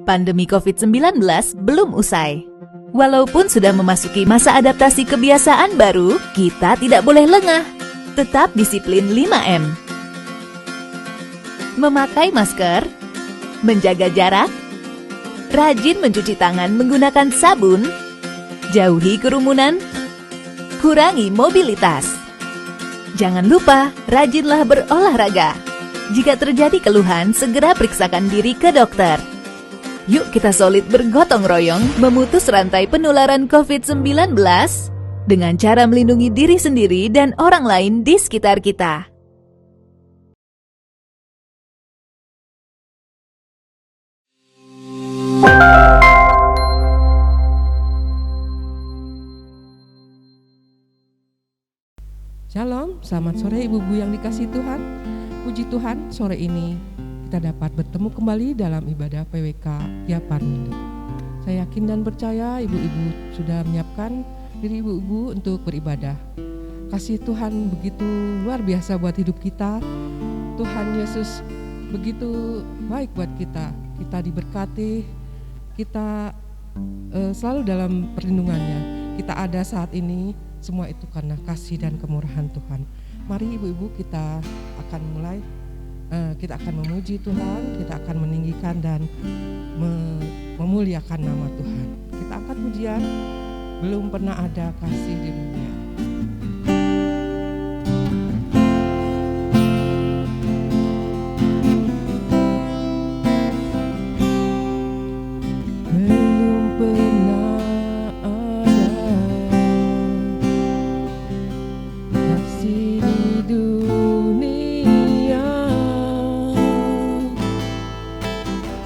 Pandemi COVID-19 belum usai. Walaupun sudah memasuki masa adaptasi kebiasaan baru, kita tidak boleh lengah. Tetap disiplin 5M. Memakai masker, menjaga jarak, rajin mencuci tangan menggunakan sabun, jauhi kerumunan, kurangi mobilitas. Jangan lupa, rajinlah berolahraga. Jika terjadi keluhan, segera periksakan diri ke dokter. Yuk kita solid bergotong royong memutus rantai penularan COVID-19 dengan cara melindungi diri sendiri dan orang lain di sekitar kita. Shalom, selamat sore ibu-ibu yang dikasihi Tuhan. Puji Tuhan, sore ini kita dapat bertemu kembali dalam ibadah PWK tiap hari Minggu. Saya yakin dan percaya ibu-ibu sudah menyiapkan diri ibu-ibu untuk beribadah. Kasih Tuhan begitu luar biasa buat hidup kita. Tuhan Yesus begitu baik buat kita. Kita diberkati, kita selalu dalam perlindungannya. Kita ada saat ini, semua itu karena kasih dan kemurahan Tuhan. Mari ibu-ibu kita akan mulai. Kita akan memuji Tuhan, kita akan meninggikan dan memuliakan nama Tuhan. Kita angkat pujian, belum pernah ada kasih di dunia.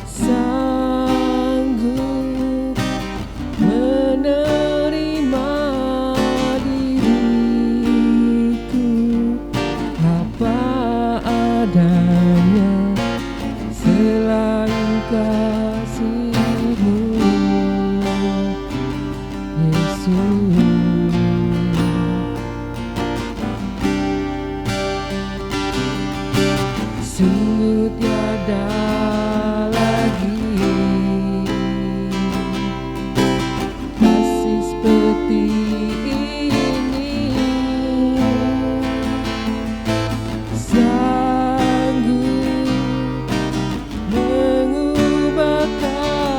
Sanggup mengubahkan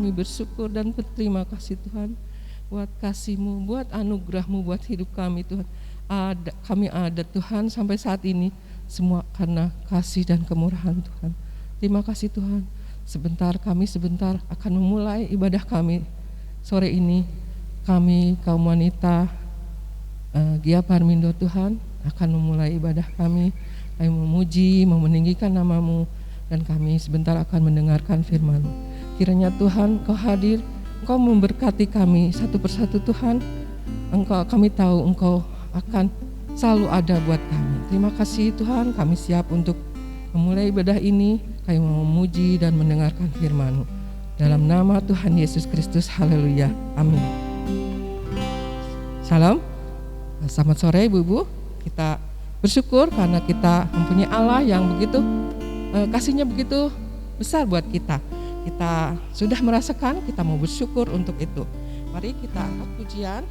kami bersyukur dan berterima kasih Tuhan buat kasih-Mu, buat anugerah-Mu buat hidup kami Tuhan. Kami ada Tuhan sampai saat ini semua karena kasih dan kemurahan Tuhan. Terima kasih Tuhan. Sebentar akan memulai ibadah kami sore ini. Kami kaum wanita Gia Parmindo Tuhan akan memulai ibadah kami. Kami memuji, meninggikan nama-Mu, dan kami sebentar akan mendengarkan firman. Kiranya Tuhan Engkau hadir, Engkau memberkati kami satu persatu Tuhan. Kami tahu Engkau akan selalu ada buat kami. Terima kasih Tuhan, kami siap untuk memulai ibadah ini. Kami mau memuji dan mendengarkan firman-Mu. Dalam nama Tuhan Yesus Kristus, haleluya, amin. Shalom, selamat sore Ibu-ibu. Kita bersyukur karena kita mempunyai Allah yang begitu kasih-Nya begitu besar buat kita. Kita sudah merasakan, kita mau bersyukur untuk itu. Mari kita angkat pujian,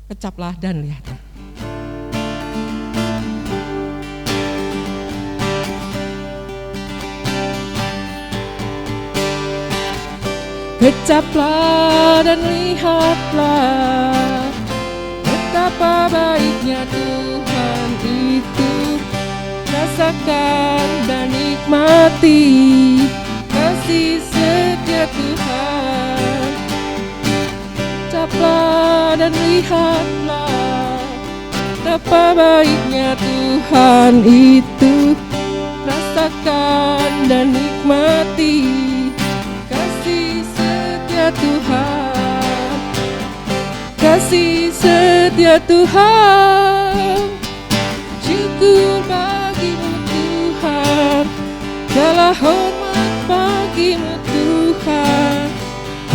kecaplah dan lihatlah. Kecaplah dan lihatlah betapa baiknya Tuhan itu. Rasakan dan nikmati kasih setia Tuhan. Kecaplah dan lihatlah betapa baiknya Tuhan itu. Rasakan dan nikmati Tuhan, kasih setia Tuhan. Syukur bagimu Tuhan, segala hormat bagimu Tuhan.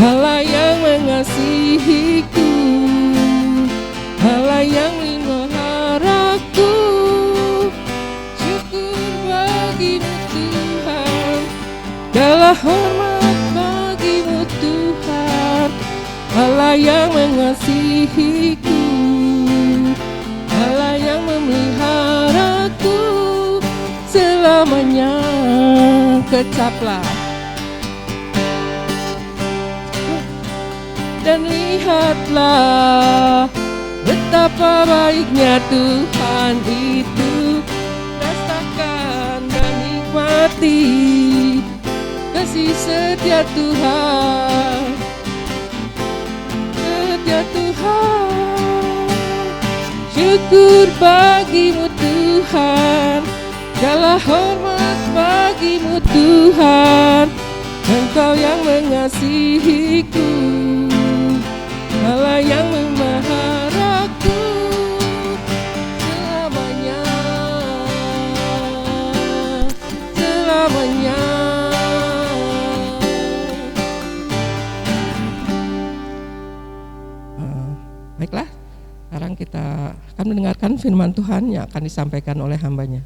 Allah yang mengasihiku, Allah yang memeliharaku. Syukur bagimu Tuhan, segala hormat Allah yang mengasihiku, Allah yang memeliharaku selamanya. Kecaplah dan lihatlah betapa baiknya Tuhan itu. Rasakan dan nikmati kasih setia Tuhan. Tuhan, syukur bagimu Tuhan, segala hormat bagimu Tuhan. Engkau yang mengasihiku, Allah yang memeliharaku selamanya, selamanya. Baiklah, sekarang kita akan mendengarkan firman Tuhan yang akan disampaikan oleh hamba-Nya.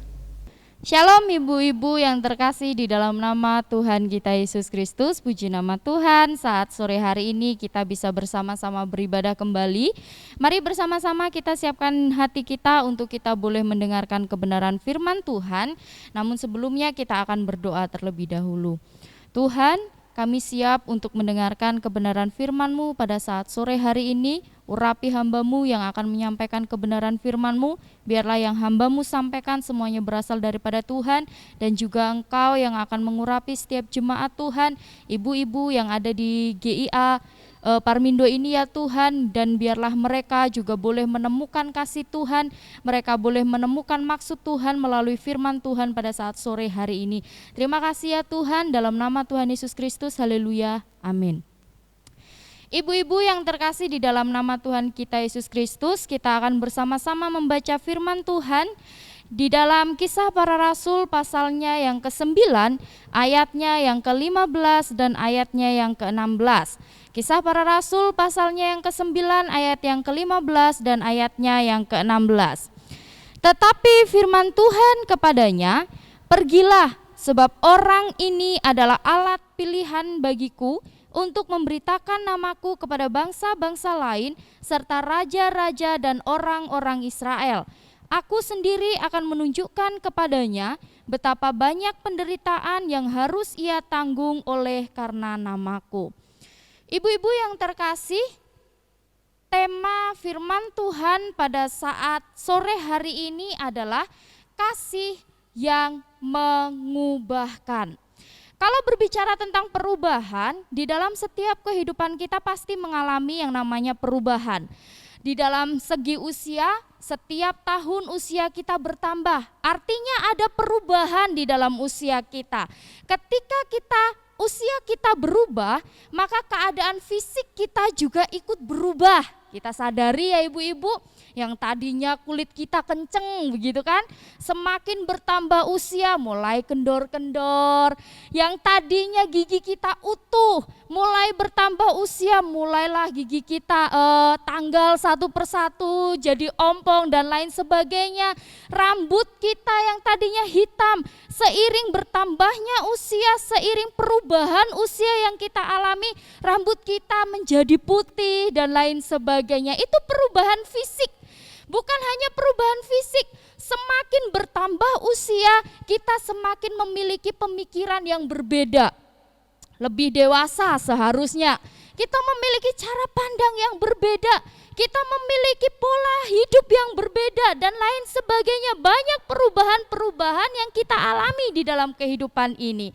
Shalom ibu-ibu yang terkasih di dalam nama Tuhan kita Yesus Kristus. Puji nama Tuhan, saat sore hari ini kita bisa bersama-sama beribadah kembali. Mari bersama-sama kita siapkan hati kita untuk kita boleh mendengarkan kebenaran firman Tuhan. Namun sebelumnya kita akan berdoa terlebih dahulu. Tuhan, kami siap untuk mendengarkan kebenaran firman-Mu pada saat sore hari ini. Urapi hamba-Mu yang akan menyampaikan kebenaran firman-Mu. Biarlah yang hamba-Mu sampaikan semuanya berasal daripada Tuhan. Dan juga Engkau yang akan mengurapi setiap jemaat Tuhan. Ibu-ibu yang ada di GIA Parmindo ini ya Tuhan. Dan biarlah mereka juga boleh menemukan kasih Tuhan. Mereka boleh menemukan maksud Tuhan melalui firman Tuhan pada saat sore hari ini. Terima kasih ya Tuhan, dalam nama Tuhan Yesus Kristus. Haleluya, amin. Ibu-ibu yang terkasih di dalam nama Tuhan kita Yesus Kristus, kita akan bersama-sama membaca firman Tuhan di dalam Kisah Para Rasul pasalnya yang ke-9, ayatnya yang ke-15 dan ayatnya yang ke-16. Kisah Para Rasul pasalnya yang ke-9, ayat yang ke-15 dan ayatnya yang ke-16. Tetapi firman Tuhan kepadanya, "Pergilah, sebab orang ini adalah alat pilihan bagiku untuk memberitakan namaku kepada bangsa-bangsa lain serta raja-raja dan orang-orang Israel. Aku sendiri akan menunjukkan kepadanya betapa banyak penderitaan yang harus ia tanggung oleh karena namaku. Ibu-ibu yang terkasih, tema firman Tuhan pada saat sore hari ini adalah kasih yang mengubahkan. Kalau berbicara tentang perubahan, di dalam setiap kehidupan kita pasti mengalami yang namanya perubahan. Di dalam segi usia, setiap tahun usia kita bertambah, artinya ada perubahan di dalam usia kita. Ketika usia kita berubah, maka keadaan fisik kita juga ikut berubah. Kita sadari ya ibu-ibu, yang tadinya kulit kita kenceng begitu kan, semakin bertambah usia mulai kendor-kendor. Yang tadinya gigi kita utuh, mulai bertambah usia mulailah gigi kita tanggal satu persatu jadi ompong dan lain sebagainya. Rambut kita yang tadinya hitam, seiring bertambahnya usia, seiring perubahan usia yang kita alami, rambut kita menjadi putih dan lain sebagainya. Itu perubahan fisik. Bukan hanya perubahan fisik, semakin bertambah usia, kita semakin memiliki pemikiran yang berbeda. Lebih dewasa seharusnya. Kita memiliki cara pandang yang berbeda. Kita memiliki pola hidup yang berbeda dan lain sebagainya. Banyak perubahan-perubahan yang kita alami di dalam kehidupan ini.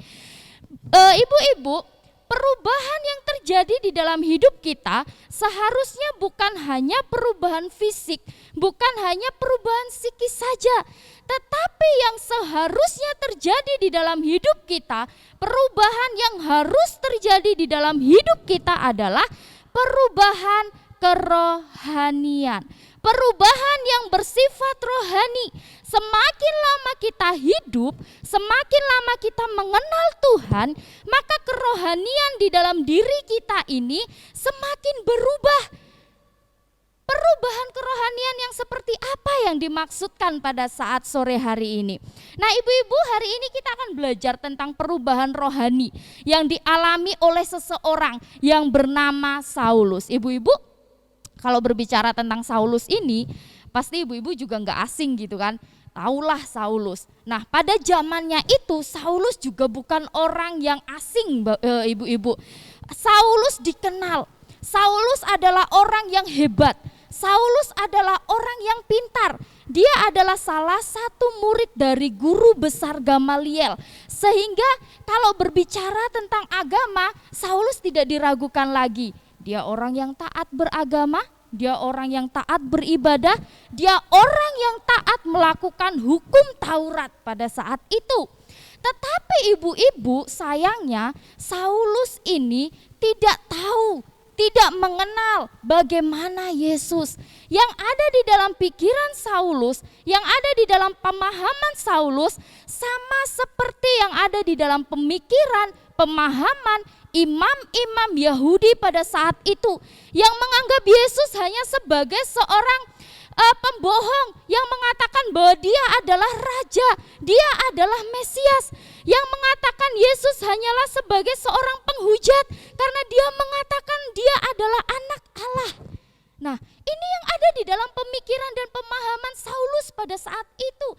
Ibu-ibu, perubahan yang terjadi di dalam hidup kita seharusnya bukan hanya perubahan fisik, bukan hanya perubahan psikis saja, tetapi yang seharusnya terjadi di dalam hidup kita, perubahan yang harus terjadi di dalam hidup kita adalah perubahan kerohanian. Perubahan yang bersifat rohani. Semakin lama kita hidup, semakin lama kita mengenal Tuhan, maka kerohanian di dalam diri kita ini semakin berubah. Perubahan kerohanian yang seperti apa yang dimaksudkan pada saat sore hari ini? Nah ibu-ibu, hari ini kita akan belajar tentang perubahan rohani yang dialami oleh seseorang yang bernama Saulus. Ibu-ibu, kalau berbicara tentang Saulus ini, pasti ibu-ibu juga nggak asing gitu kan. Taulah Saulus. Nah pada zamannya itu Saulus juga bukan orang yang asing ibu-ibu. Saulus dikenal. Saulus adalah orang yang hebat. Saulus adalah orang yang pintar. Dia adalah salah satu murid dari guru besar Gamaliel. Sehingga kalau berbicara tentang agama, Saulus tidak diragukan lagi. Dia orang yang taat beragama, dia orang yang taat beribadah, dia orang yang taat melakukan hukum Taurat pada saat itu. Tetapi ibu-ibu, sayangnya Saulus ini tidak tahu, tidak mengenal bagaimana Yesus. Yang ada di dalam pikiran Saulus, yang ada di dalam pemahaman Saulus sama seperti yang ada di dalam pemikiran, pemahaman imam-imam Yahudi pada saat itu, yang menganggap Yesus hanya sebagai seorang pembohong yang mengatakan bahwa dia adalah raja, dia adalah Mesias, yang mengatakan Yesus hanyalah sebagai seorang penghujat karena dia mengatakan dia adalah anak Allah. Nah, ini yang ada di dalam pemikiran dan pemahaman Saulus pada saat itu.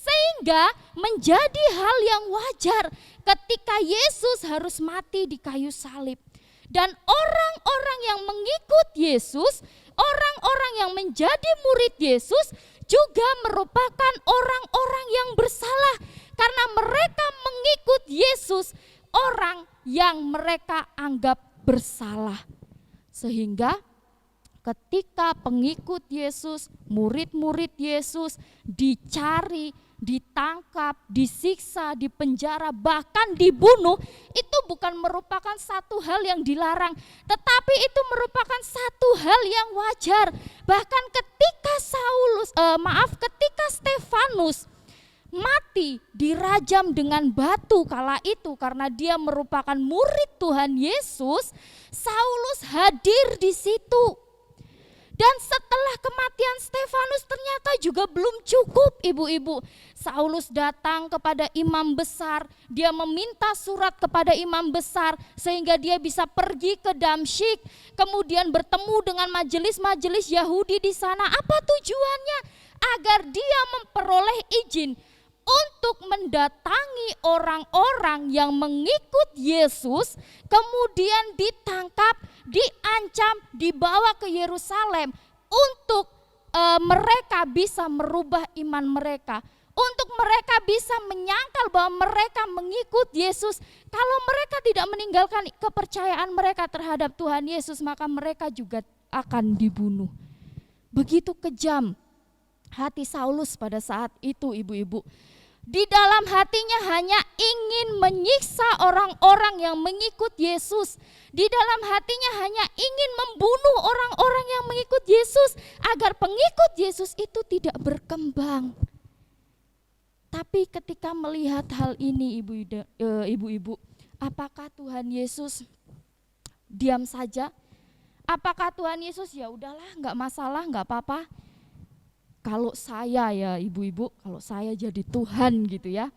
Sehingga menjadi hal yang wajar ketika Yesus harus mati di kayu salib. Dan orang-orang yang mengikut Yesus, orang-orang yang menjadi murid Yesus juga merupakan orang-orang yang bersalah. Karena mereka mengikut Yesus, orang yang mereka anggap bersalah. Sehingga ketika pengikut Yesus, murid-murid Yesus dicari, ditangkap, disiksa, dipenjara, bahkan dibunuh, itu bukan merupakan satu hal yang dilarang, tetapi itu merupakan satu hal yang wajar. Bahkan ketika ketika Stefanus mati dirajam dengan batu kala itu karena dia merupakan murid Tuhan Yesus, Saulus hadir di situ. Dan setelah kematian Stefanus ternyata juga juga belum cukup ibu-ibu. Saulus datang kepada imam besar, dia meminta surat kepada imam besar sehingga dia bisa pergi ke Damsyik, kemudian bertemu dengan majelis-majelis Yahudi di sana. Apa tujuannya? Agar dia memperoleh izin untuk mendatangi orang-orang yang mengikut Yesus, kemudian ditangkap, diancam, dibawa ke Yerusalem untuk mereka bisa merubah iman mereka, untuk mereka bisa menyangkal bahwa mereka mengikut Yesus. Kalau mereka tidak meninggalkan kepercayaan mereka terhadap Tuhan Yesus, maka mereka juga akan dibunuh. Begitu kejam hati Saulus pada saat itu, ibu-ibu. Di dalam hatinya hanya ingin menyiksa orang-orang yang mengikut Yesus. Di dalam hatinya hanya ingin membunuh orang-orang yang mengikut Yesus agar pengikut Yesus itu tidak berkembang. Tapi ketika melihat hal ini ibu-ibu, apakah Tuhan Yesus diam saja? Apakah Tuhan Yesus ya udahlah, enggak masalah, enggak apa-apa? Kalau saya ya ibu-ibu, kalau saya jadi Tuhan gitu ya.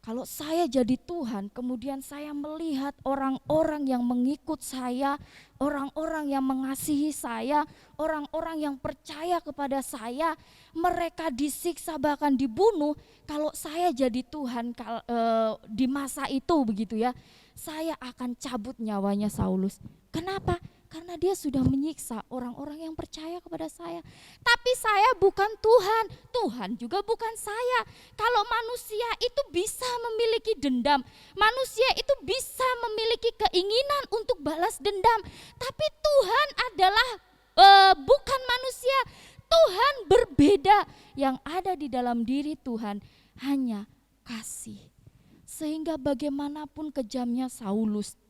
Kalau saya jadi Tuhan, kemudian saya melihat orang-orang yang mengikut saya, orang-orang yang mengasihi saya, orang-orang yang percaya kepada saya, mereka disiksa bahkan dibunuh. Kalau saya jadi Tuhan di masa itu begitu ya, saya akan cabut nyawanya Saulus. Kenapa? Karena dia sudah menyiksa orang-orang yang percaya kepada saya. Tapi saya bukan Tuhan, Tuhan juga bukan saya. Kalau manusia itu bisa memiliki dendam, manusia itu bisa memiliki keinginan untuk balas dendam. Tapi Tuhan adalah bukan manusia, Tuhan berbeda. Yang ada di dalam diri Tuhan hanya kasih. Sehingga bagaimanapun kejamnya Saulus,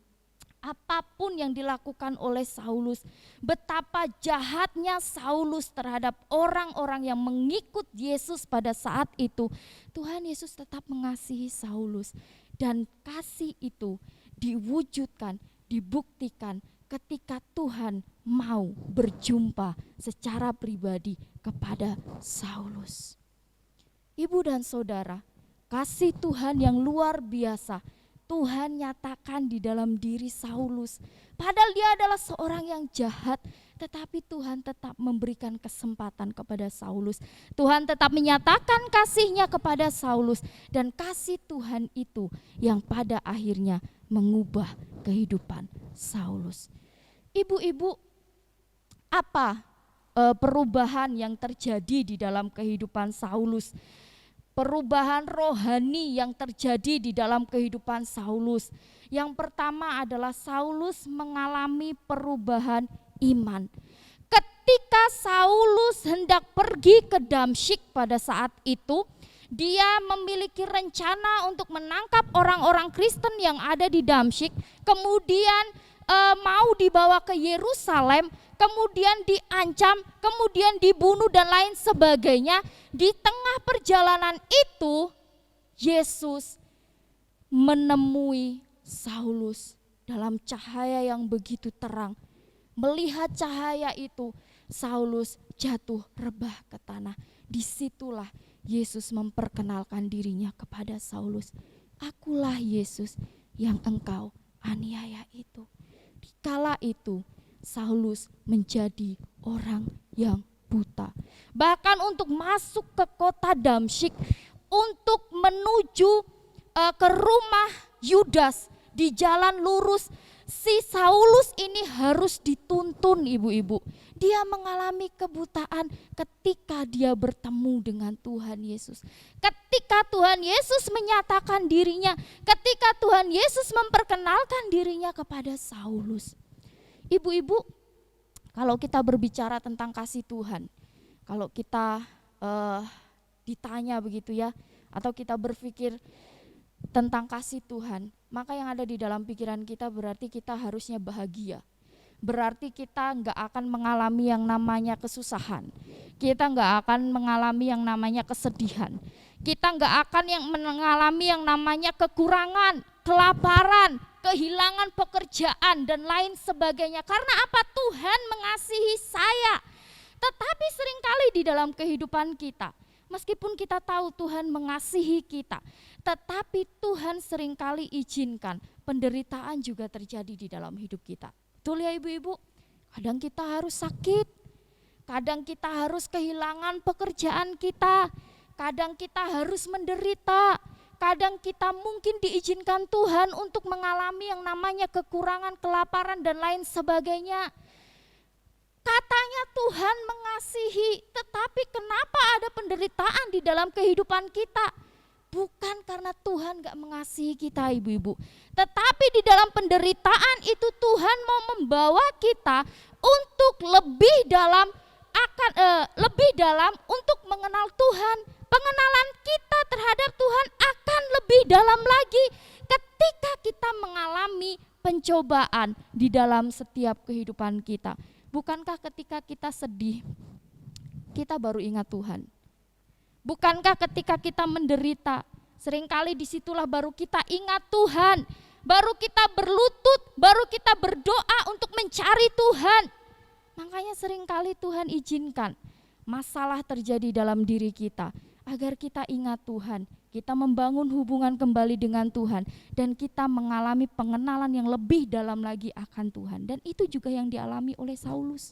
apapun yang dilakukan oleh Saulus, betapa jahatnya Saulus terhadap orang-orang yang mengikut Yesus pada saat itu, Tuhan Yesus tetap mengasihi Saulus. Dan kasih itu diwujudkan, dibuktikan ketika Tuhan mau berjumpa secara pribadi kepada Saulus. Ibu dan saudara, kasih Tuhan yang luar biasa Tuhan nyatakan di dalam diri Saulus. Padahal dia adalah seorang yang jahat, tetapi Tuhan tetap memberikan kesempatan kepada Saulus. Tuhan tetap menyatakan kasihnya kepada Saulus, dan kasih Tuhan itu yang pada akhirnya mengubah kehidupan Saulus. Ibu-ibu, apa perubahan yang terjadi di dalam kehidupan Saulus? Perubahan rohani yang terjadi di dalam kehidupan Saulus. Yang pertama adalah Saulus mengalami perubahan iman. Ketika Saulus hendak pergi ke Damsyik pada saat itu, dia memiliki rencana untuk menangkap orang-orang Kristen yang ada di Damsyik, kemudian mau dibawa ke Yerusalem, kemudian diancam, kemudian dibunuh dan lain sebagainya. Di tengah perjalanan itu, Yesus menemui Saulus dalam cahaya yang begitu terang. Melihat cahaya itu, Saulus jatuh rebah ke tanah. Disitulah Yesus memperkenalkan dirinya kepada Saulus. Akulah Yesus yang engkau aniaya itu. Dikala itu, Saulus menjadi orang yang buta. Bahkan untuk masuk ke kota Damsyik, untuk menuju ke rumah Yudas di jalan lurus, si Saulus ini harus dituntun, ibu-ibu. Dia mengalami kebutaan ketika dia bertemu dengan Tuhan Yesus. Ketika Tuhan Yesus menyatakan dirinya, ketika Tuhan Yesus memperkenalkan dirinya kepada Saulus. Ibu-ibu, kalau kita berbicara tentang kasih Tuhan, kalau kita ditanya begitu ya, atau kita berpikir tentang kasih Tuhan, maka yang ada di dalam pikiran kita berarti kita harusnya bahagia. Berarti kita enggak akan mengalami yang namanya kesusahan. Kita enggak akan mengalami yang namanya kesedihan. Kita enggak akan mengalami yang namanya kekurangan, kelaparan, kehilangan pekerjaan dan lain sebagainya. Karena apa? Tuhan mengasihi saya. Tetapi seringkali di dalam kehidupan kita. Meskipun kita tahu Tuhan mengasihi kita, tetapi Tuhan seringkali izinkan penderitaan juga terjadi di dalam hidup kita. Betul ya ibu-ibu? Kadang kita harus sakit, kadang kita harus kehilangan pekerjaan kita, kadang kita harus menderita, kadang kita mungkin diizinkan Tuhan untuk mengalami yang namanya kekurangan, kelaparan dan lain sebagainya. Katanya Tuhan mengasihi, tetapi kenapa ada penderitaan di dalam kehidupan kita? Bukan karena Tuhan gak mengasihi kita ibu-ibu, tetapi di dalam penderitaan itu Tuhan mau membawa kita untuk lebih dalam untuk mengenal Tuhan. Pengenalan kita terhadap Tuhan akan lebih dalam lagi ketika kita mengalami pencobaan di dalam setiap kehidupan kita. Bukankah ketika kita sedih, kita baru ingat Tuhan? Bukankah ketika kita menderita, seringkali disitulah baru kita ingat Tuhan, baru kita berlutut, baru kita berdoa untuk mencari Tuhan. Makanya seringkali Tuhan izinkan masalah terjadi dalam diri kita, agar kita ingat Tuhan, kita membangun hubungan kembali dengan Tuhan, dan kita mengalami pengenalan yang lebih dalam lagi akan Tuhan. Dan itu juga yang dialami oleh Saulus.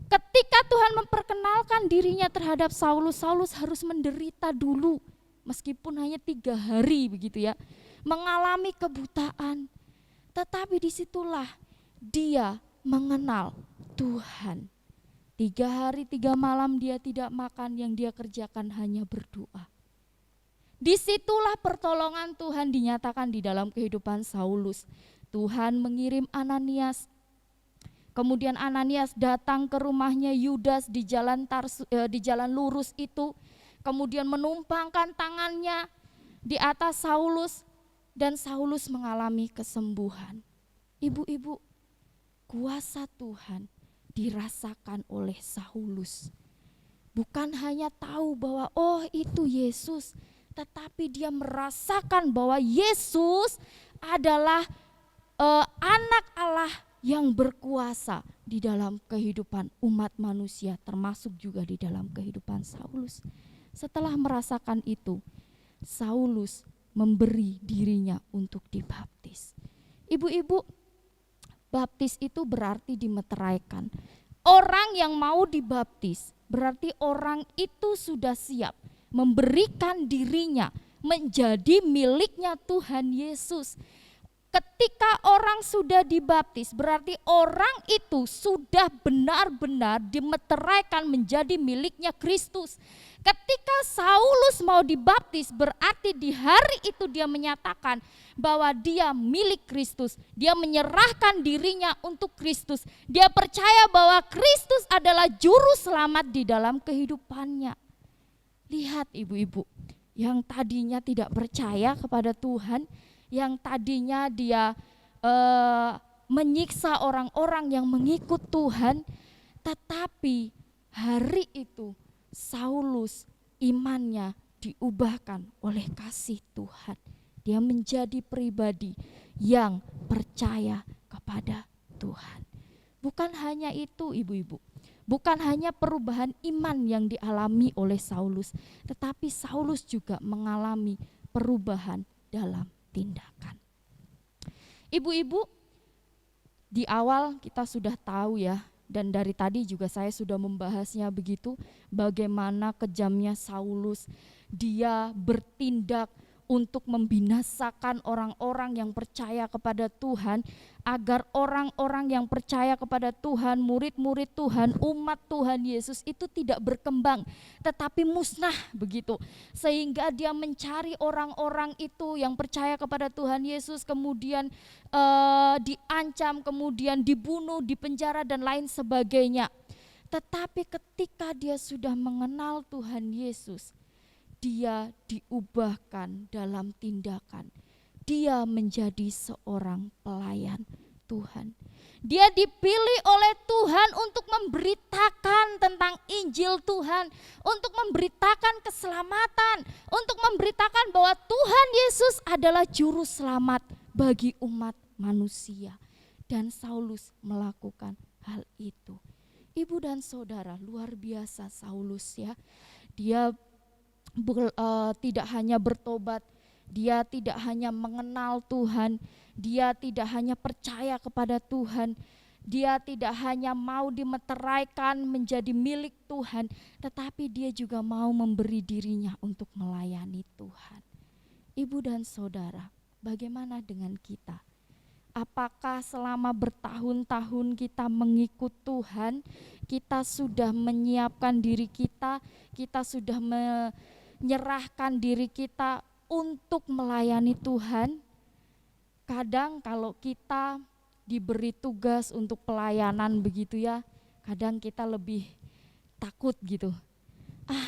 Ketika Tuhan memperkenalkan dirinya terhadap Saulus, Saulus harus menderita dulu, meskipun hanya 3 hari begitu ya, mengalami kebutaan. Tetapi disitulah dia mengenal Tuhan. 3 hari 3 malam dia tidak makan, yang dia kerjakan hanya berdoa. Disitulah pertolongan Tuhan dinyatakan di dalam kehidupan Saulus. Tuhan mengirim Ananias. Kemudian Ananias datang ke rumahnya Yudas di jalan lurus itu. Kemudian menumpangkan tangannya di atas Saulus, dan Saulus mengalami kesembuhan. Ibu-ibu, kuasa Tuhan dirasakan oleh Saulus. Bukan hanya tahu bahwa oh itu Yesus, tetapi dia merasakan bahwa Yesus adalah anak Allah yang berkuasa di dalam kehidupan umat manusia, termasuk juga di dalam kehidupan Saulus. Setelah merasakan itu, Saulus memberi dirinya untuk dibaptis. Ibu-ibu, baptis itu berarti dimeteraikan. Orang yang mau dibaptis berarti orang itu sudah siap memberikan dirinya menjadi miliknya Tuhan Yesus. Ketika orang sudah dibaptis, berarti orang itu sudah benar-benar dimeteraikan menjadi miliknya Kristus. Ketika Saulus mau dibaptis, berarti di hari itu dia menyatakan bahwa dia milik Kristus. Dia menyerahkan dirinya untuk Kristus. Dia percaya bahwa Kristus adalah juru selamat di dalam kehidupannya. Lihat ibu-ibu, yang tadinya tidak percaya kepada Tuhan, yang tadinya dia menyiksa orang-orang yang mengikut Tuhan, tetapi hari itu Saulus imannya diubahkan oleh kasih Tuhan. Dia menjadi pribadi yang percaya kepada Tuhan. Bukan hanya itu ibu-ibu, bukan hanya perubahan iman yang dialami oleh Saulus, tetapi Saulus juga mengalami perubahan dalam tindakan. Ibu-ibu, di awal kita sudah tahu ya, dan dari tadi juga saya sudah membahasnya begitu, bagaimana kejamnya Saulus. Dia bertindak untuk membinasakan orang-orang yang percaya kepada Tuhan, agar orang-orang yang percaya kepada Tuhan, murid-murid Tuhan, umat Tuhan Yesus itu tidak berkembang, tetapi musnah begitu. Sehingga dia mencari orang-orang itu yang percaya kepada Tuhan Yesus, kemudian diancam, kemudian dibunuh, dipenjara dan lain sebagainya. Tetapi ketika dia sudah mengenal Tuhan Yesus, dia diubahkan dalam tindakan. Dia menjadi seorang pelayan Tuhan. Dia dipilih oleh Tuhan untuk memberitakan tentang Injil Tuhan, untuk memberitakan keselamatan, untuk memberitakan bahwa Tuhan Yesus adalah juru selamat bagi umat manusia. Dan Saulus melakukan hal itu. Ibu dan saudara, luar biasa Saulus ya. Dia tidak hanya bertobat, dia tidak hanya mengenal Tuhan, dia tidak hanya percaya kepada Tuhan, dia tidak hanya mau dimeteraikan menjadi milik Tuhan, tetapi dia juga mau memberi dirinya untuk melayani Tuhan. Ibu dan saudara, bagaimana dengan kita? Apakah selama bertahun-tahun kita mengikut Tuhan, kita sudah menyiapkan diri kita, kita sudah menyerahkan diri kita untuk melayani Tuhan? Kadang kalau kita diberi tugas untuk pelayanan begitu ya, kadang kita lebih takut gitu.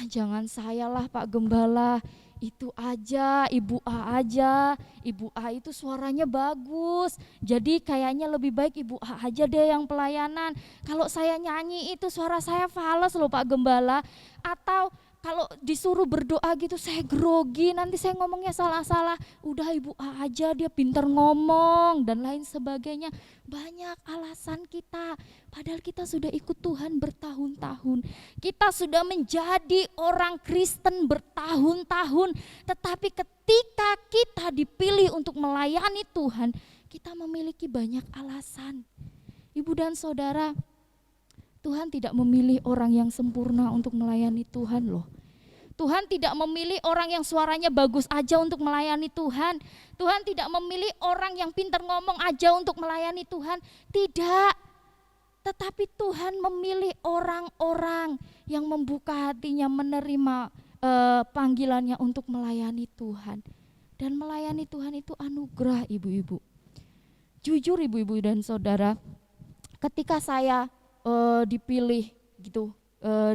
Jangan sayalah Pak Gembala, itu aja, Ibu A aja. Ibu A itu suaranya bagus, jadi kayaknya lebih baik Ibu A aja deh yang pelayanan. Kalau saya nyanyi itu suara saya fales loh Pak Gembala. Atau kalau disuruh berdoa gitu saya grogi, nanti saya ngomongnya salah-salah. Udah Ibu A aja, dia pintar ngomong dan lain sebagainya. Banyak alasan kita, padahal kita sudah ikut Tuhan bertahun-tahun. Kita sudah menjadi orang Kristen bertahun-tahun, tetapi ketika kita dipilih untuk melayani Tuhan, kita memiliki banyak alasan. Ibu dan saudara, Tuhan tidak memilih orang yang sempurna untuk melayani Tuhan loh. Tuhan tidak memilih orang yang suaranya bagus aja untuk melayani Tuhan. Tuhan tidak memilih orang yang pintar ngomong aja untuk melayani Tuhan. Tidak. Tetapi Tuhan memilih orang-orang yang membuka hatinya menerima panggilannya untuk melayani Tuhan. Dan melayani Tuhan itu anugerah ibu-ibu. Jujur ibu-ibu dan saudara, ketika saya dipilih gitu,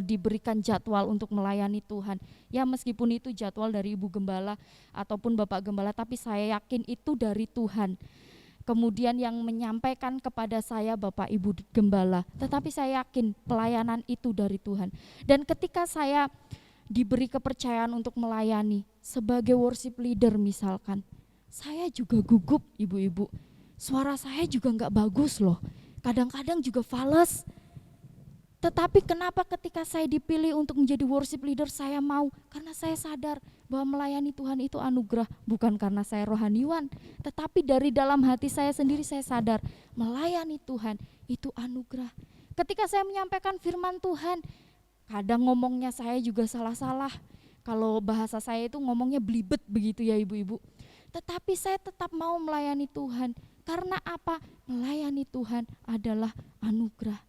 diberikan jadwal untuk melayani Tuhan, ya meskipun itu jadwal dari Ibu Gembala ataupun Bapak Gembala, tapi saya yakin itu dari Tuhan. Kemudian yang menyampaikan kepada saya Bapak Ibu Gembala, tetapi saya yakin pelayanan itu dari Tuhan. Dan ketika saya diberi kepercayaan untuk melayani sebagai worship leader misalkan, saya juga gugup ibu-ibu. Suara saya juga gak bagus loh, kadang-kadang juga fales. Tetapi kenapa ketika saya dipilih untuk menjadi worship leader saya mau? Karena saya sadar bahwa melayani Tuhan itu anugerah, bukan karena saya rohaniwan, tetapi dari dalam hati saya sendiri saya sadar melayani Tuhan itu anugerah. Ketika saya menyampaikan firman Tuhan, kadang ngomongnya saya juga salah-salah. Kalau bahasa saya itu ngomongnya belibet begitu ya ibu-ibu. Tetapi saya tetap mau melayani Tuhan. Karena apa? Melayani Tuhan adalah anugerah.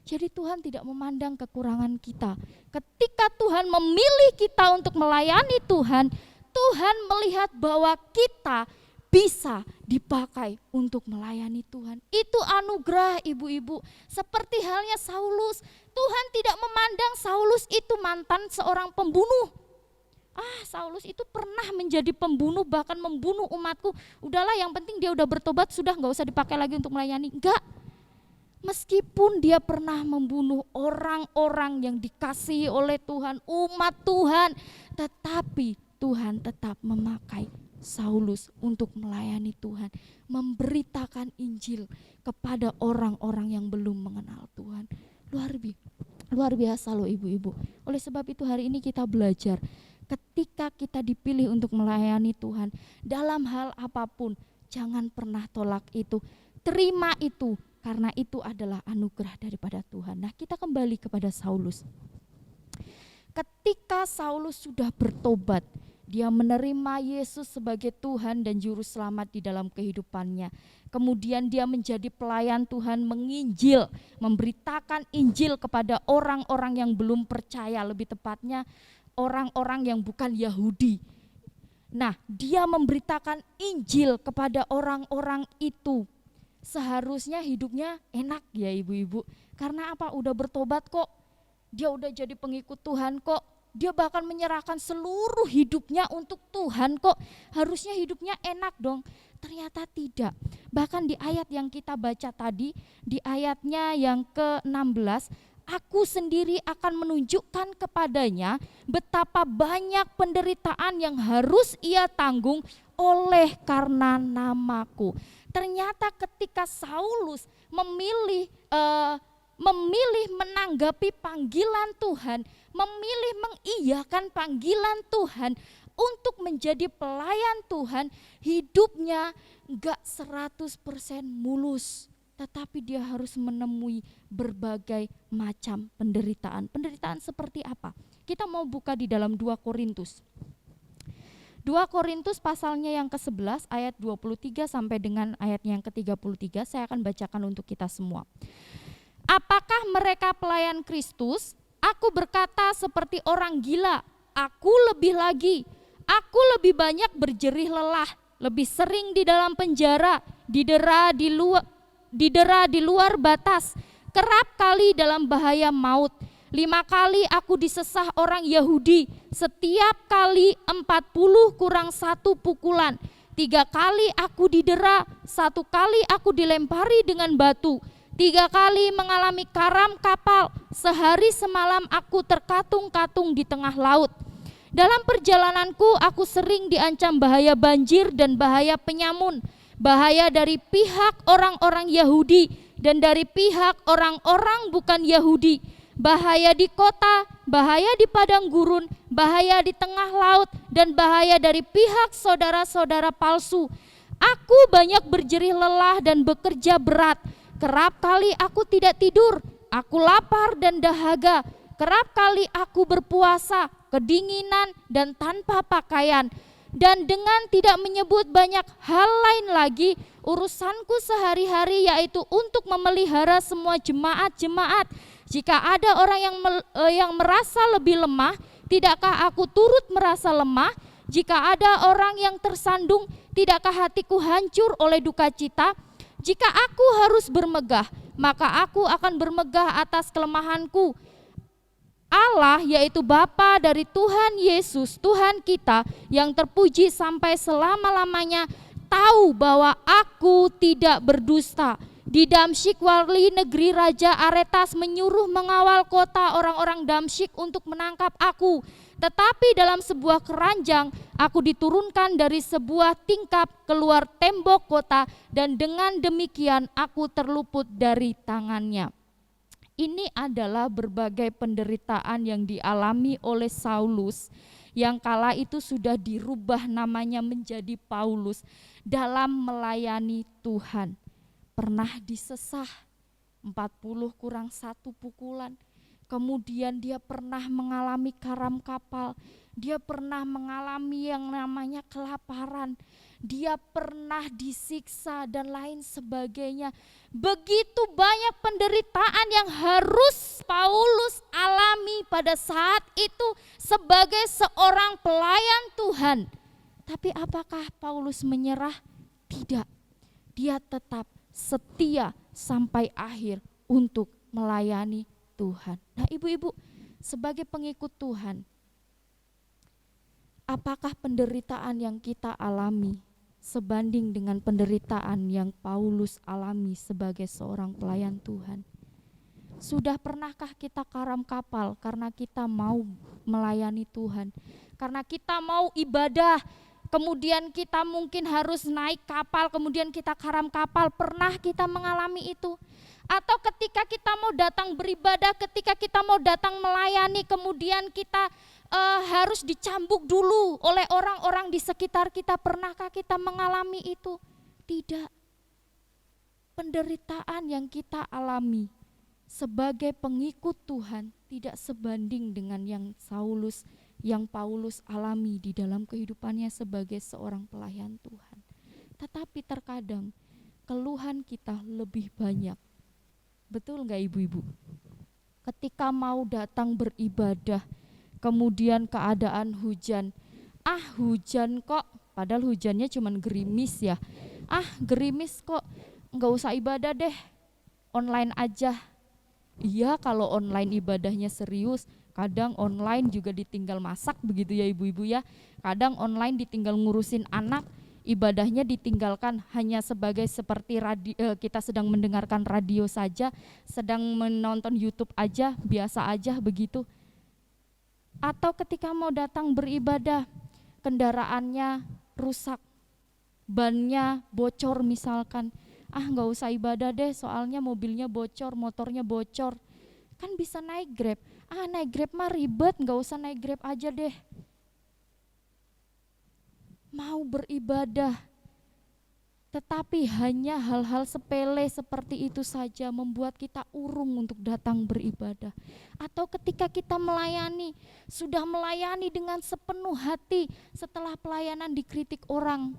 Jadi Tuhan tidak memandang kekurangan kita. Ketika Tuhan memilih kita untuk melayani Tuhan, Tuhan melihat bahwa kita bisa dipakai untuk melayani Tuhan. Itu anugerah ibu-ibu. Seperti halnya Saulus, Tuhan tidak memandang Saulus itu mantan seorang pembunuh. Saulus itu pernah menjadi pembunuh, bahkan membunuh umatku. Udahlah yang penting dia udah bertobat, sudah gak usah dipakai lagi untuk melayani. Enggak. Meskipun dia pernah membunuh orang-orang yang dikasihi oleh Tuhan, umat Tuhan, tetapi Tuhan tetap memakai Saulus untuk melayani Tuhan, memberitakan Injil kepada orang-orang yang belum mengenal Tuhan. Luar biasa loh ibu-ibu. Oleh sebab itu hari ini kita belajar, ketika kita dipilih untuk melayani Tuhan, dalam hal apapun, jangan pernah tolak itu, terima itu. Karena itu adalah anugerah daripada Tuhan. Nah, kita kembali kepada Saulus. Ketika Saulus sudah bertobat, dia menerima Yesus sebagai Tuhan dan Juru Selamat di dalam kehidupannya. Kemudian dia menjadi pelayan Tuhan, menginjil, memberitakan Injil kepada orang-orang yang belum percaya, lebih tepatnya orang-orang yang bukan Yahudi. Nah, dia memberitakan Injil kepada orang-orang itu. Seharusnya hidupnya enak ya ibu-ibu. Karena apa? Udah bertobat kok. Dia udah jadi pengikut Tuhan kok. Dia bahkan menyerahkan seluruh hidupnya untuk Tuhan kok. Harusnya hidupnya enak dong. Ternyata tidak. Bahkan di ayat yang kita baca tadi, di ayatnya yang ke-16, aku sendiri akan menunjukkan kepadanya betapa banyak penderitaan yang harus ia tanggung oleh karena namaku. Ternyata ketika Saulus memilih memilih menanggapi panggilan Tuhan, memilih mengiyakan panggilan Tuhan untuk menjadi pelayan Tuhan, hidupnya enggak 100% mulus, tetapi dia harus menemui berbagai macam penderitaan. Penderitaan seperti apa? Kita mau buka di dalam 2 Korintus. 2 Korintus pasalnya yang ke-11 ayat 23 sampai dengan ayatnya yang ke-33, saya akan bacakan untuk kita semua. Apakah mereka pelayan Kristus? Aku berkata seperti orang gila, aku lebih lagi. Aku lebih banyak berjerih lelah, lebih sering di dalam penjara, didera di luar batas, kerap kali dalam bahaya maut. 5 kali aku disesah orang Yahudi, setiap kali 40 kurang 1 pukulan. 3 kali aku didera, 1 kali aku dilempari dengan batu. 3 kali mengalami karam kapal, sehari semalam aku terkatung-katung di tengah laut. Dalam perjalananku aku sering diancam bahaya banjir dan bahaya penyamun, bahaya dari pihak orang-orang Yahudi dan dari pihak orang-orang bukan Yahudi, bahaya di kota, bahaya di padang gurun, bahaya di tengah laut, dan bahaya dari pihak saudara-saudara palsu. Aku banyak berjerih lelah dan bekerja berat. Kerap kali aku tidak tidur, aku lapar dan dahaga. Kerap kali aku berpuasa, kedinginan dan tanpa pakaian. Dan dengan tidak menyebut banyak hal lain lagi, urusanku sehari-hari yaitu untuk memelihara semua jemaat-jemaat. Jika ada orang yang merasa lebih lemah, tidakkah aku turut merasa lemah? Jika ada orang yang tersandung, tidakkah hatiku hancur oleh duka cita? Jika aku harus bermegah, maka aku akan bermegah atas kelemahanku. Allah, yaitu Bapa dari Tuhan Yesus, Tuhan kita yang terpuji sampai selama-lamanya, tahu bahwa aku tidak berdusta. Di Damsyik wali negeri Raja Aretas menyuruh mengawal kota orang-orang Damsyik untuk menangkap aku. Tetapi dalam sebuah keranjang aku diturunkan dari sebuah tingkap keluar tembok kota, dan dengan demikian aku terluput dari tangannya. Ini adalah berbagai penderitaan yang dialami oleh Saulus yang kala itu sudah dirubah namanya menjadi Paulus dalam melayani Tuhan. Pernah disesah 40 kurang 1 pukulan. Kemudian dia pernah mengalami karam kapal. Dia pernah mengalami yang namanya kelaparan. Dia pernah disiksa dan lain sebagainya. Begitu banyak penderitaan yang harus Paulus alami pada saat itu sebagai seorang pelayan Tuhan. Tapi apakah Paulus menyerah? Tidak. Dia tetap setia sampai akhir untuk melayani Tuhan. Nah, ibu-ibu, sebagai pengikut Tuhan, apakah penderitaan yang kita alami sebanding dengan penderitaan yang Paulus alami sebagai seorang pelayan Tuhan? Sudah pernahkah kita karam kapal karena kita mau melayani Tuhan? Karena kita mau ibadah, kemudian kita mungkin harus naik kapal, kemudian kita karam kapal. Pernah kita mengalami itu? Atau ketika kita mau datang beribadah, ketika kita mau datang melayani, kemudian kita harus dicambuk dulu oleh orang-orang di sekitar kita. Pernahkah kita mengalami itu? Tidak. Penderitaan yang kita alami sebagai pengikut Tuhan tidak sebanding dengan yang Paulus alami di dalam kehidupannya sebagai seorang pelayan Tuhan. Tetapi terkadang keluhan kita lebih banyak. Betul enggak ibu-ibu? Ketika mau datang beribadah, kemudian keadaan hujan. Hujan kok, padahal hujannya cuma gerimis ya. Gerimis kok, enggak usah ibadah deh, online aja. Iya, kalau online ibadahnya serius, kadang online juga ditinggal masak begitu ya ibu-ibu ya. Kadang online ditinggal ngurusin anak, ibadahnya ditinggalkan hanya sebagai seperti kita sedang mendengarkan radio saja, sedang menonton YouTube aja, biasa aja begitu. Atau ketika mau datang beribadah, kendaraannya rusak, bannya bocor misalkan, Nggak usah ibadah deh, soalnya mobilnya bocor, motornya bocor. Kan bisa naik Grab. Naik Grab mah ribet, nggak usah naik Grab aja deh. Mau beribadah, tetapi hanya hal-hal sepele seperti itu saja membuat kita urung untuk datang beribadah. Atau ketika kita melayani, sudah melayani dengan sepenuh hati, setelah pelayanan dikritik orang.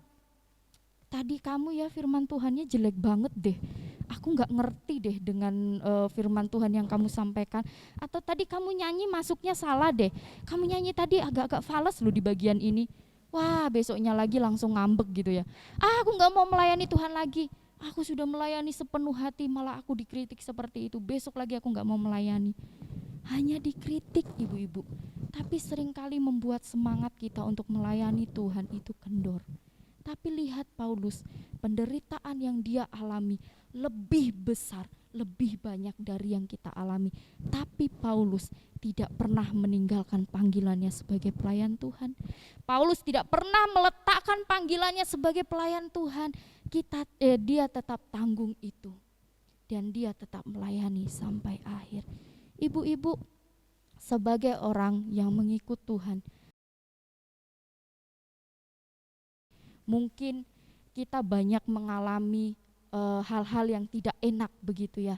Tadi kamu ya firman Tuhannya jelek banget deh. Aku gak ngerti deh dengan firman Tuhan yang kamu sampaikan. Atau tadi kamu nyanyi masuknya salah deh. Kamu nyanyi tadi agak-agak fales loh di bagian ini. Wah, besoknya lagi langsung ngambek gitu ya. Aku gak mau melayani Tuhan lagi. Aku sudah melayani sepenuh hati, malah aku dikritik seperti itu. Besok lagi aku gak mau melayani. Hanya dikritik ibu-ibu. Tapi seringkali membuat semangat kita untuk melayani Tuhan itu kendor. Tapi lihat Paulus, penderitaan yang dia alami lebih besar, lebih banyak dari yang kita alami. Tapi Paulus tidak pernah meninggalkan panggilannya sebagai pelayan Tuhan. Paulus tidak pernah meletakkan panggilannya sebagai pelayan Tuhan. Dia tetap tanggung itu. Dan dia tetap melayani sampai akhir. Ibu-ibu, sebagai orang yang mengikut Tuhan, mungkin kita banyak mengalami hal-hal yang tidak enak begitu ya.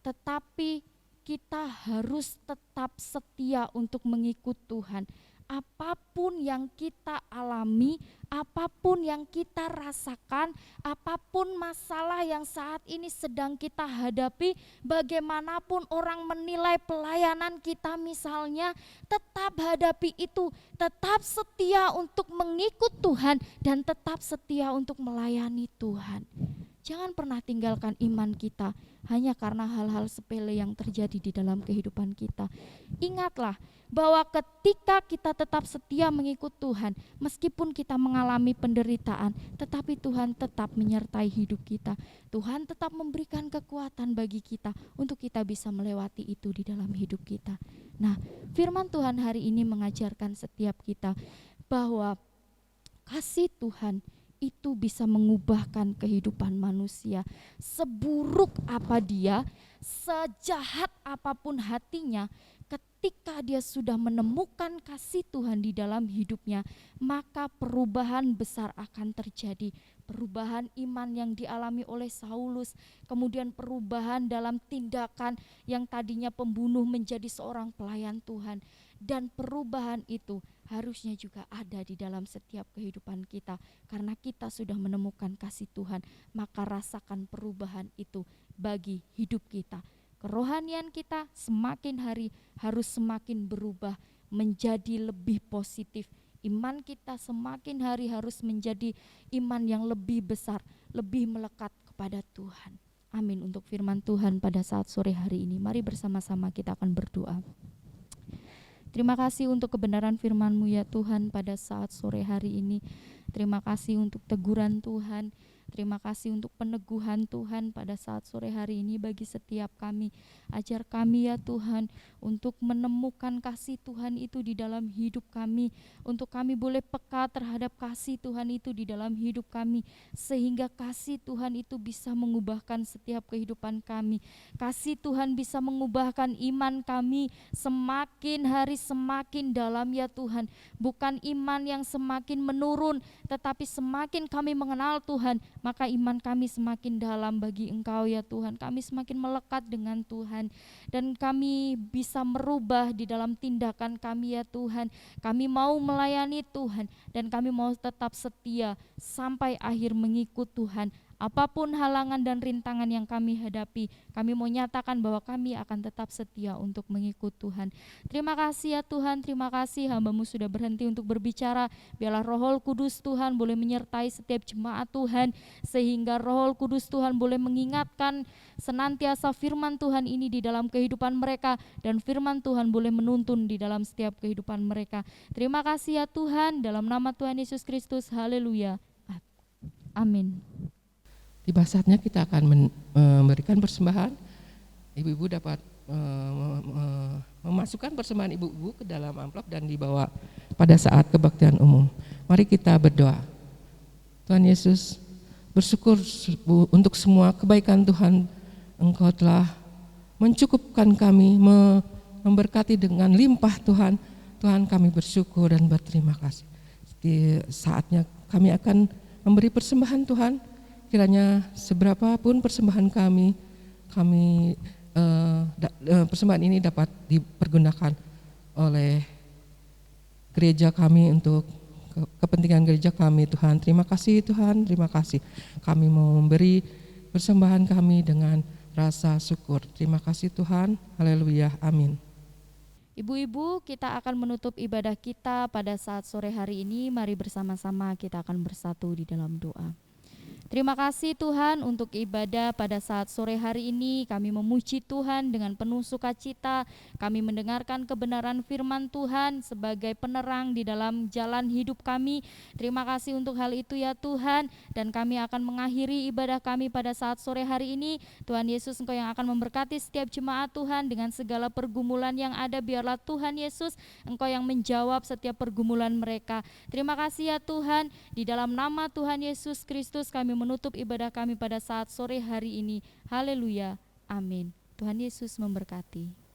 Tetapi kita harus tetap setia untuk mengikut Tuhan. Apapun yang kita alami, apapun yang kita rasakan, apapun masalah yang saat ini sedang kita hadapi, bagaimanapun orang menilai pelayanan kita misalnya, tetap hadapi itu, tetap setia untuk mengikut Tuhan dan tetap setia untuk melayani Tuhan. Jangan pernah tinggalkan iman kita hanya karena hal-hal sepele yang terjadi di dalam kehidupan kita. Ingatlah bahwa ketika kita tetap setia mengikut Tuhan, meskipun kita mengalami penderitaan, tetapi Tuhan tetap menyertai hidup kita. Tuhan tetap memberikan kekuatan bagi kita untuk kita bisa melewati itu di dalam hidup kita. Nah, firman Tuhan hari ini mengajarkan setiap kita bahwa kasih Tuhan itu bisa mengubahkan kehidupan manusia. Seburuk apa dia, sejahat apapun hatinya, ketika dia sudah menemukan kasih Tuhan di dalam hidupnya, maka perubahan besar akan terjadi. Perubahan iman yang dialami oleh Saulus, kemudian perubahan dalam tindakan yang tadinya pembunuh menjadi seorang pelayan Tuhan. Dan perubahan itu harusnya juga ada di dalam setiap kehidupan kita. Karena kita sudah menemukan kasih Tuhan, maka rasakan perubahan itu bagi hidup kita. Kerohanian kita semakin hari harus semakin berubah menjadi lebih positif. Iman kita semakin hari harus menjadi iman yang lebih besar, lebih melekat kepada Tuhan. Amin. Untuk firman Tuhan pada saat sore hari ini, mari bersama-sama kita akan berdoa. Terima kasih untuk kebenaran firman-Mu ya Tuhan pada saat sore hari ini. Terima kasih untuk teguran Tuhan. Terima kasih untuk peneguhan Tuhan pada saat sore hari ini bagi setiap kami. Ajar kami ya Tuhan untuk menemukan kasih Tuhan itu di dalam hidup kami. Untuk kami boleh peka terhadap kasih Tuhan itu di dalam hidup kami. Sehingga kasih Tuhan itu bisa mengubahkan setiap kehidupan kami. Kasih Tuhan bisa mengubahkan iman kami semakin hari semakin dalam ya Tuhan. Bukan iman yang semakin menurun, tetapi semakin kami mengenal Tuhan, maka iman kami semakin dalam bagi Engkau ya Tuhan. Kami semakin melekat dengan Tuhan dan kami bisa merubah di dalam tindakan kami ya Tuhan. Kami mau melayani Tuhan dan kami mau tetap setia sampai akhir mengikut Tuhan. Apapun halangan dan rintangan yang kami hadapi, kami mau nyatakan bahwa kami akan tetap setia untuk mengikut Tuhan. Terima kasih ya Tuhan, terima kasih hamba-Mu sudah berhenti untuk berbicara. Biarlah Roh Kudus Tuhan boleh menyertai setiap jemaat Tuhan, sehingga Roh Kudus Tuhan boleh mengingatkan senantiasa firman Tuhan ini di dalam kehidupan mereka, dan firman Tuhan boleh menuntun di dalam setiap kehidupan mereka. Terima kasih ya Tuhan, dalam nama Tuhan Yesus Kristus, haleluya, amin. Tiba saatnya kita akan memberikan persembahan. Ibu-ibu dapat memasukkan persembahan ibu-ibu ke dalam amplop dan dibawa pada saat kebaktian umum. Mari kita berdoa. Tuhan Yesus, bersyukur untuk semua kebaikan Tuhan. Engkau telah mencukupkan kami, memberkati dengan limpah Tuhan. Tuhan, kami bersyukur dan berterima kasih. Di saatnya kami akan memberi persembahan Tuhan. Kiranya seberapapun persembahan kami persembahan ini dapat dipergunakan oleh gereja kami untuk kepentingan gereja kami, Tuhan. Terima kasih Tuhan, terima kasih. Kami mau memberi persembahan kami dengan rasa syukur. Terima kasih Tuhan, haleluya, amin. Ibu-ibu, kita akan menutup ibadah kita pada saat sore hari ini. Mari bersama-sama kita akan bersatu di dalam doa. Terima kasih Tuhan untuk ibadah pada saat sore hari ini. Kami memuji Tuhan dengan penuh sukacita. Kami mendengarkan kebenaran firman Tuhan sebagai penerang di dalam jalan hidup kami. Terima kasih untuk hal itu ya Tuhan. Dan kami akan mengakhiri ibadah kami pada saat sore hari ini. Tuhan Yesus, Engkau yang akan memberkati setiap jemaat Tuhan dengan segala pergumulan yang ada. Biarlah Tuhan Yesus, Engkau yang menjawab setiap pergumulan mereka. Terima kasih ya Tuhan. Di dalam nama Tuhan Yesus Kristus kami menutup ibadah kami pada saat sore hari ini. Haleluya. Amin. Tuhan Yesus memberkati.